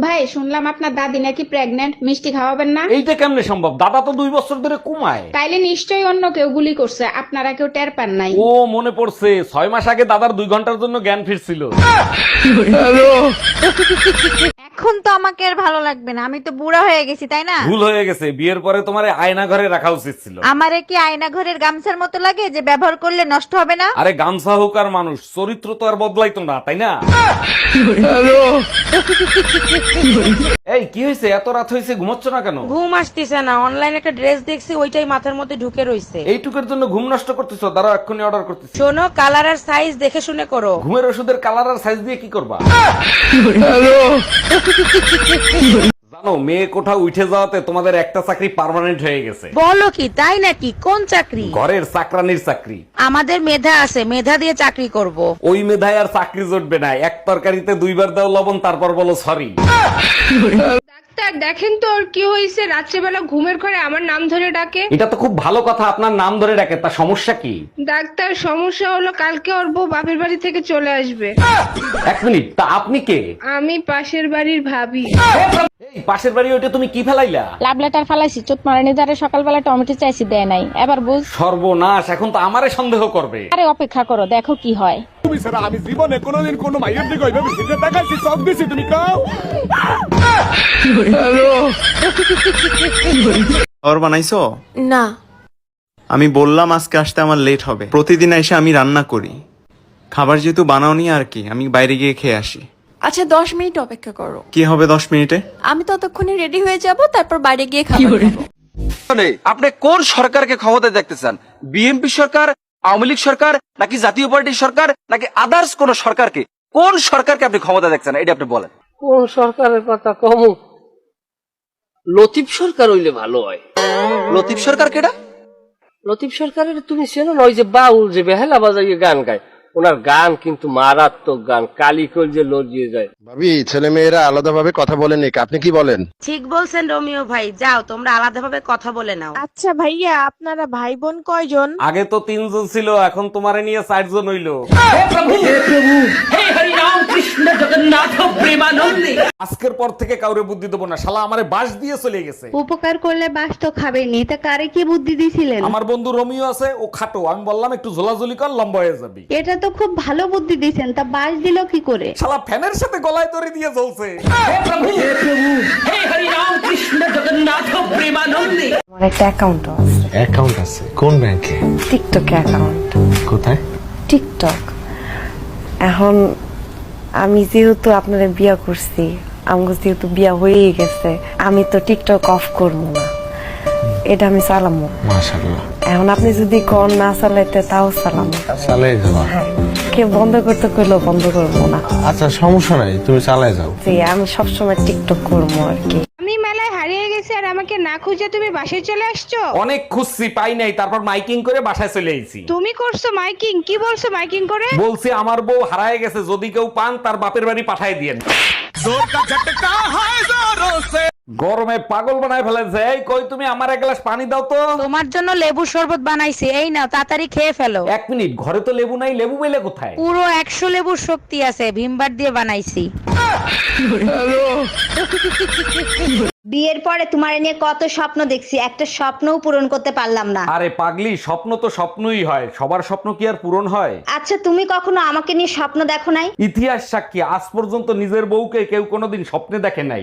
ভাই শুনলাম আপনার দাদি নাকি প্রেগনেন্ট, মিষ্টি খাওয়াবেন না? এইটা কেমনে সম্ভব? দাদা তো 2 বছর ধরে কমায়। তাইলে নিশ্চয়ই অন্য কেউ গুলি করছে, আপনারা কেউ টের পান নাই। ও মনে পড়ছে, 6 মাস আগে দাদার 2 ঘন্টার জন্য জ্ঞান ফিরছিল। এখন তো আমাকে আর ভালো লাগবে না, আমি তো বুড়া হয়ে গেছি, তাই না? ভুল হয়ে গেছে, বিয়ের পরে তোমার আয়না ঘরে রাখা উচিত ছিল। আমারে কি আয়না ঘরের গামছার মতো লাগে যে ব্যবহার করলে নষ্ট হবে না? আরে গামছা হোক আর মানুষ, চরিত্র তো আর বদলাইতো না, তাই না? এই কি হয়েছে, এত রাত হয়েছে, ঘুমাচ্ছ না কেন? ঘুম আসতেছে না, অনলাইনে একটা ড্রেস দেখছি, ওইটাই মাথার মধ্যে ঢুকে রইছে। এইটুকের জন্য ঘুম নষ্ট করতেছো? দাঁড়াও এক্ষুনি অর্ডার করতেছি। শোনো, কালার আর সাইজ দেখে শুনে করো। ঘুমের ওষুধের কালার আর সাইজ দিয়ে কি করবা? জানো, মেয়ে কোথাও উঠে যাওয়াতে তোমাদের একটা চাকরি পার্মানেন্ট হয়ে গেছে। বলো কি, তাই নাকি? কোন চাকরি? ঘরের চাকরানির চাকরি। আমাদের মেধা আছে, মেধা দিয়ে চাকরি করব। ওই মেধায় আর চাকরি জুটবে না। এক তরকারিতে 2 বার দাও লবণ, তারপর বলো সরি। ডাক্তার দেখেন তো ওর কি হয়েছে, রাত্রেবেলা ঘুমের ঘরে আমার নাম ধরে ডাকে। এটা তো খুব ভালো কথা, আপনার নাম ধরে ডাকে, তা সমস্যা কি? ডাক্তার সমস্যা হলো কালকে ওর বউ বাপের বাড়ি থেকে চলে আসবে। 1 মিনিট, তা আপনি কে? আমি পাশের বাড়ির ভাবি। এই পাশের বাড়ি, ওইটা তুমি কি ফেলাইলা? লাভ লেটার ফালাইছি, চোট মারানি দ্বারে সকালবেলা টমেটো চাইছি, দেয় নাই, এবার বুঝ। সর্বনাশ, এখন তো আমারে সন্দেহ করবে। আরে অপেক্ষা করো, দেখো কি হয়। আমি জীবনে কোনোদিন কোনো মাইয়ের দিকে ওইভাবে ফিরে তাকাইছি, সব দিছি, তুমি কাও। খাবার বানাইছো? না। আমি বললাম আজকে আসতে আমার লেট হবে। প্রতিদিন এসে আমি রান্না করি। খাবার যেহেতু বানাওনি আর কি, আমি বাইরে গিয়ে খেয়ে আসি। আচ্ছা 10 মিনিট অপেক্ষা করো, কি হবে 10 মিনিটে? আমি ততক্ষণে রেডি হয়ে যাব, তারপর বাইরে গিয়ে খাবার খাবো। আপনি কোন সরকারকে ক্ষমতায় দেখতে চান? বিএনপি সরকার, আওয়ামী লীগ সরকার, নাকি জাতীয় পার্টির সরকার, নাকি আদার্স কোন সরকারকে? কোন সরকারকে আপনি ক্ষমতা দেখছেন, এটা আপনি বলেন। কোন সরকারের কথা কম? লতিফ সরকার হইলে ভালো হয়। লতিফ সরকার কেডা? লতিফ সরকারের তুমি চেনো না? ওই যে বাউল যে বেহালা বাজাইয়ে গান গায়, ওনার গান কিন্তু মারাত্মক গান, কালিকল যে লড়িয়ে যায়। ভাবি, ছেলে মেয়েরা আলাদা ভাবে কথা বলেন, আপনি কি বলেন? ঠিক বলছেন রোমিও ভাই, যাও তোমরা আলাদাভাবে কথা বলে নাও। আচ্ছা ভাইয়া, আপনারা ভাই বোন কয়জন? আগে তো 3 জন ছিল, এখন তোমারে নিয়ে 4 জন হইলো। আজকের পর থেকে কাউরে বুদ্ধি দেবো না, শালা আমারে বাঁশ দিয়ে চলে গেছে। উপকার করলে বাস তো খাবেনি, তা কারে কি বুদ্ধি দিছিলেন? আমার বন্ধু রোমিও আছে, ও খাটো, আমি বললাম একটু ঝোলাঝুলি কর, লম্বা হয়ে যাবি। এটা তো খুব ভালো বুদ্ধি দিছেন, তা বাস দিল কি করে? শালা ফ্যানের সাথে গলায় দড়ি দিয়ে জ্বলছে। আমার একটা অ্যাকাউন্ট আছে। অ্যাকাউন্ট আছে? কোন ব্যাংকে? টিকটকে অ্যাকাউন্ট। কোথায়? টিকটক। এখন আমি যেহেতু আপনারা বিয়া করছি, আমার যেহেতু বিয়া হয়েই গেছে, আমি তো টিকটক অফ করবো না, এটা আমি চালামো। মাশাআল্লাহ। এখন আপনি যদি কোন না চালাইতে, তাও চালামো। চালাই যাও। কে বন্ধ করতে কইলেও বন্ধ করবো না। আচ্ছা সমস্যা নাই, তুমি চালাই যাও। জি, আমি সবসময় টিকটক করবো আর কি। আমি মেলায় হারিয়ে গেছি আর আমাকে না খুঁজে তুমি বাসায় চলে আসছো? অনেক খুঁজছি, পাই নাই, তারপর মাইকিং করে বাসায় চলে আইছি। তুমি করছো মাইকিং? কি বলছো মাইকিং করে? বলছি আমার বউ হারায় গেছে, যদি কেউ পান তার বাপের বাড়ি পাঠায় দিয়েন। গরমে পাগল বানায় ফেলেছে। এই কই তুমি, আমার 1 গ্লাস পানি দাও তো। তোমার জন্য লেবু শরবত বানাইছি, এই নাও তাড়াতাড়ি খেয়ে ফেলো। 1 মিনিট, ঘরে তো লেবু নাই, লেবু পেলে কোথায়? পুরো 100 লেবুর শক্তি আছে, ভিমবার দিয়ে বানাইছি। বিয়ের পরে তোমার নিয়ে কত স্বপ্ন দেখছি, একটা স্বপ্নও পূরণ করতে পারলাম না। আরে পাগলি, স্বপ্ন তো স্বপ্নই হয়, সবার স্বপ্ন কি আর পূরণ হয়? আচ্ছা তুমি কখনো আমাকে নিয়ে স্বপ্ন দেখো নাই? ইতিহাস সাক্ষী, আজ পর্যন্ত নিজের বউকে কেউ কোনোদিন স্বপ্নে দেখে নাই।